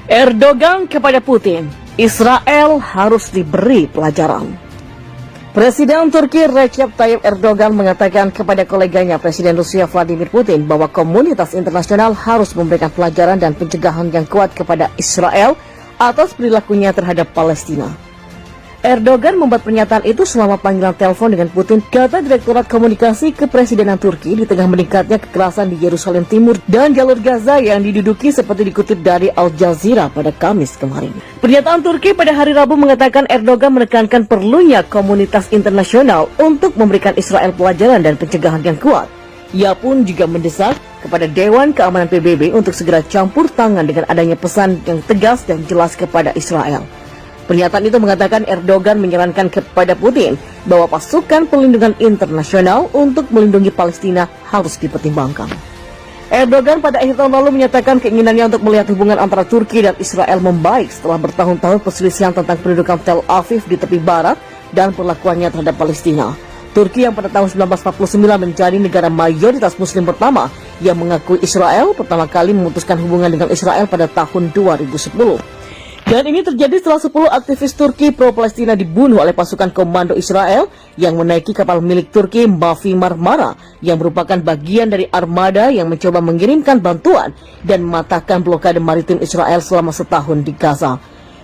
Erdogan kepada Putin, Israel harus diberi pelajaran. Presiden Turki Recep Tayyip Erdogan mengatakan kepada koleganya Presiden Rusia Vladimir Putin bahwa komunitas internasional harus memberikan pelajaran dan pencegahan yang kuat kepada Israel atas perilakunya terhadap Palestina. Erdogan membuat pernyataan itu selama panggilan telepon dengan Putin, kata Direktorat Komunikasi Kepresidenan Turki, di tengah meningkatnya kekerasan di Yerusalem Timur dan jalur Gaza yang diduduki seperti dikutip dari Al Jazeera pada Kamis kemarin. Pernyataan Turki pada hari Rabu mengatakan Erdogan menekankan perlunya komunitas internasional untuk memberikan Israel pelajaran dan pencegahan yang kuat. Ia pun juga mendesak kepada Dewan Keamanan PBB untuk segera campur tangan dengan adanya pesan yang tegas dan jelas kepada Israel. Pernyataan itu mengatakan Erdogan menyarankan kepada Putin bahwa pasukan perlindungan internasional untuk melindungi Palestina harus dipertimbangkan. Erdogan pada akhir tahun lalu menyatakan keinginannya untuk melihat hubungan antara Turki dan Israel membaik setelah bertahun-tahun perselisihan tentang pendudukan Tel Aviv di tepi barat dan perlakuannya terhadap Palestina. Turki yang pada tahun 1949 menjadi negara mayoritas muslim pertama yang mengakui Israel pertama kali memutuskan hubungan dengan Israel pada tahun 2010. Dan ini terjadi setelah 10 aktivis Turki pro-Palestina dibunuh oleh pasukan komando Israel yang menaiki kapal milik Turki Mavi Marmara yang merupakan bagian dari armada yang mencoba mengirimkan bantuan dan mematahkan blokade maritim Israel selama setahun di Gaza.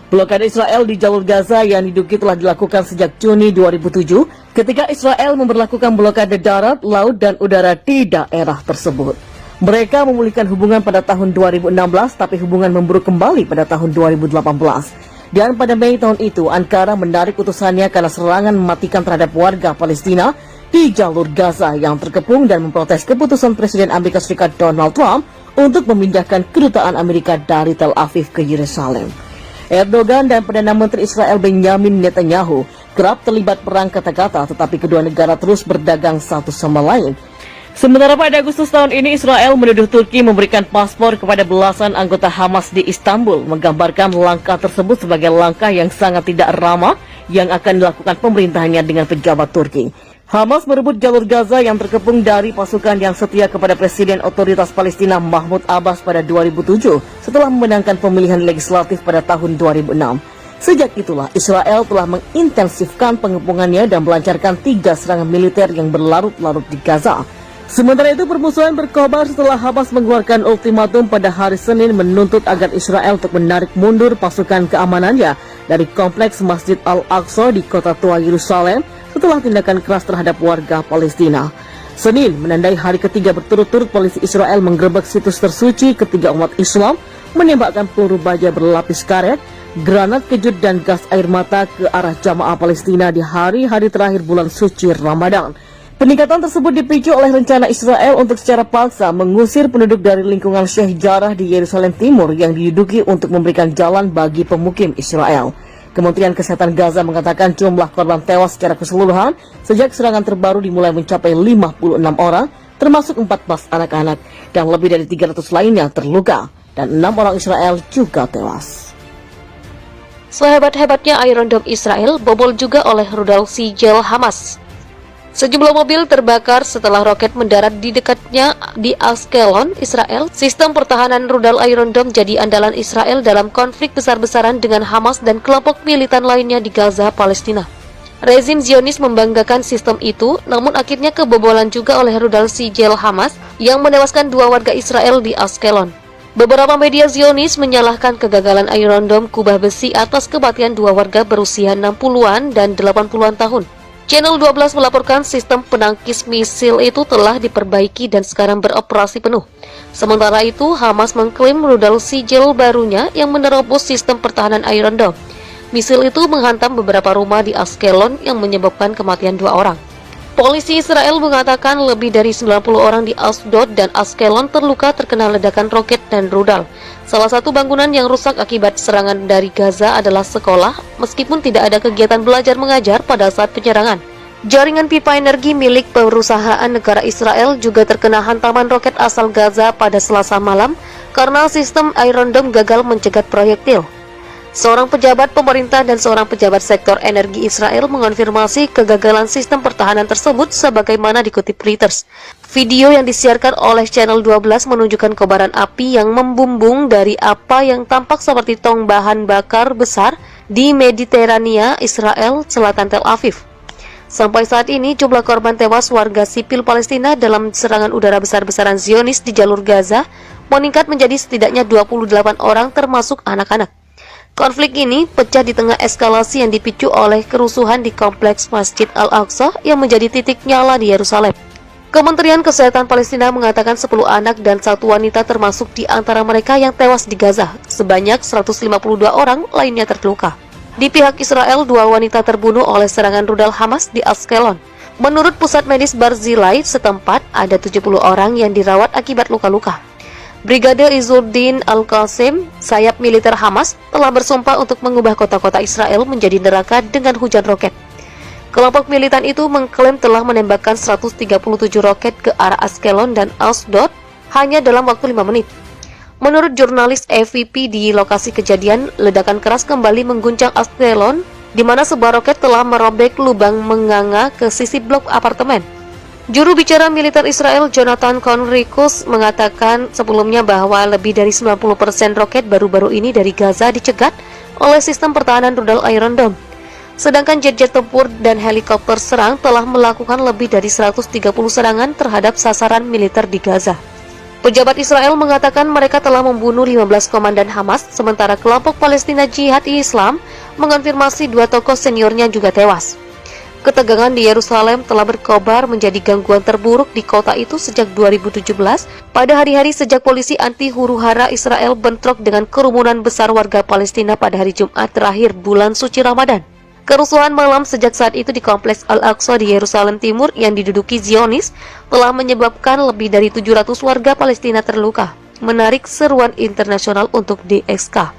Blokade Israel di jalur Gaza yang diduga telah dilakukan sejak Juni 2007 ketika Israel memberlakukan blokade darat, laut, dan udara di daerah tersebut. Mereka memulihkan hubungan pada tahun 2016, tapi hubungan memburuk kembali pada tahun 2018. Dan pada Mei tahun itu, Ankara menarik utusannya karena serangan mematikan terhadap warga Palestina di jalur Gaza yang terkepung dan memprotes keputusan Presiden Amerika Serikat Donald Trump untuk memindahkan kedutaan Amerika dari Tel Aviv ke Yerusalem. Erdogan dan Perdana Menteri Israel Benjamin Netanyahu kerap terlibat perang kata-kata, tetapi kedua negara terus berdagang satu sama lain. Sementara pada Agustus tahun ini, Israel menuduh Turki memberikan paspor kepada belasan anggota Hamas di Istanbul, menggambarkan langkah tersebut sebagai langkah yang sangat tidak ramah yang akan dilakukan pemerintahannya dengan pejabat Turki. Hamas merebut jalur Gaza yang terkepung dari pasukan yang setia kepada Presiden Otoritas Palestina Mahmud Abbas pada 2007 setelah memenangkan pemilihan legislatif pada tahun 2006. Sejak itulah, Israel telah mengintensifkan pengepungannya dan melancarkan 3 serangan militer yang berlarut-larut di Gaza. Sementara itu, permusuhan berkobar setelah Hamas mengeluarkan ultimatum pada hari Senin menuntut agar Israel untuk menarik mundur pasukan keamanannya dari kompleks Masjid Al-Aqsa di kota tua Yerusalem setelah tindakan keras terhadap warga Palestina. Senin menandai hari ketiga berturut-turut polisi Israel menggerebek situs tersuci ketiga umat Islam, menembakkan peluru baja berlapis karet, granat kejut dan gas air mata ke arah jamaah Palestina di hari-hari terakhir bulan suci Ramadan. Peningkatan tersebut dipicu oleh rencana Israel untuk secara paksa mengusir penduduk dari lingkungan Sheikh Jarrah di Yerusalem Timur yang diduduki untuk memberikan jalan bagi pemukim Israel. Kementerian Kesehatan Gaza mengatakan jumlah korban tewas secara keseluruhan sejak serangan terbaru dimulai mencapai 56 orang, termasuk 14 anak-anak, dan lebih dari 300 lainnya terluka, dan 6 orang Israel juga tewas. Sehebat-hebatnya Iron Dome Israel bobol juga oleh rudal sijil Hamas. Sejumlah mobil terbakar setelah roket mendarat di dekatnya di Ashkelon, Israel. Sistem pertahanan rudal Iron Dome jadi andalan Israel dalam konflik besar-besaran dengan Hamas dan kelompok militan lainnya di Gaza, Palestina. Rezim Zionis membanggakan sistem itu, namun akhirnya kebobolan juga oleh rudal sijil Hamas yang menewaskan 2 warga Israel di Ashkelon. Beberapa media Zionis menyalahkan kegagalan Iron Dome kubah besi atas kematian 2 warga berusia 60-an dan 80-an tahun. Channel 12 melaporkan sistem penangkis misil itu telah diperbaiki dan sekarang beroperasi penuh. Sementara itu, Hamas mengklaim rudal sijil barunya yang menerobos sistem pertahanan Iron Dome. Misil itu menghantam beberapa rumah di Ashkelon yang menyebabkan kematian 2 orang. Polisi Israel mengatakan lebih dari 90 orang di Ashdod dan Ashkelon terluka terkena ledakan roket dan rudal. Salah satu bangunan yang rusak akibat serangan dari Gaza adalah sekolah, meskipun tidak ada kegiatan belajar mengajar pada saat penyerangan. Jaringan pipa energi milik perusahaan negara Israel juga terkena hantaman roket asal Gaza pada Selasa malam karena sistem Iron Dome gagal mencegat proyektil. Seorang pejabat pemerintah dan seorang pejabat sektor energi Israel mengonfirmasi kegagalan sistem pertahanan tersebut sebagaimana dikutip Reuters. Video yang disiarkan oleh channel 12 menunjukkan kobaran api yang membumbung dari apa yang tampak seperti tong bahan bakar besar di Mediterania, Israel, selatan Tel Aviv. Sampai saat ini, jumlah korban tewas warga sipil Palestina dalam serangan udara besar-besaran Zionis di jalur Gaza meningkat menjadi setidaknya 28 orang termasuk anak-anak. Konflik ini pecah di tengah eskalasi yang dipicu oleh kerusuhan di kompleks Masjid Al-Aqsa yang menjadi titik nyala di Yerusalem. Kementerian Kesehatan Palestina mengatakan 10 anak dan 1 wanita termasuk di antara mereka yang tewas di Gaza. Sebanyak 152 orang lainnya terluka. Di pihak Israel, 2 wanita terbunuh oleh serangan rudal Hamas di Ashkelon. Menurut pusat medis Barzilai setempat, ada 70 orang yang dirawat akibat luka-luka. Brigade Izzuddin Al-Qasim, sayap militer Hamas, telah bersumpah untuk mengubah kota-kota Israel menjadi neraka dengan hujan roket. Kelompok militan itu mengklaim telah menembakkan 137 roket ke arah Ashkelon dan Ashdod hanya dalam waktu 5 menit. Menurut jurnalis AVP di lokasi kejadian, ledakan keras kembali mengguncang Ashkelon, di mana sebuah roket telah merobek lubang menganga ke sisi blok apartemen. Juru bicara militer Israel Jonathan Conricus mengatakan sebelumnya bahwa lebih dari 90% roket baru-baru ini dari Gaza dicegat oleh sistem pertahanan rudal Iron Dome. Sedangkan jet-jet tempur dan helikopter serang telah melakukan lebih dari 130 serangan terhadap sasaran militer di Gaza. Pejabat Israel mengatakan mereka telah membunuh 15 komandan Hamas, sementara kelompok Palestina Jihad Islam mengonfirmasi 2 tokoh seniornya juga tewas. Ketegangan di Yerusalem telah berkobar menjadi gangguan terburuk di kota itu sejak 2017, pada hari-hari sejak polisi anti huru-hara Israel bentrok dengan kerumunan besar warga Palestina pada hari Jumat terakhir bulan suci Ramadan. Kerusuhan malam sejak saat itu di kompleks Al-Aqsa di Yerusalem Timur yang diduduki Zionis telah menyebabkan lebih dari 700 warga Palestina terluka, menarik seruan internasional untuk DXK.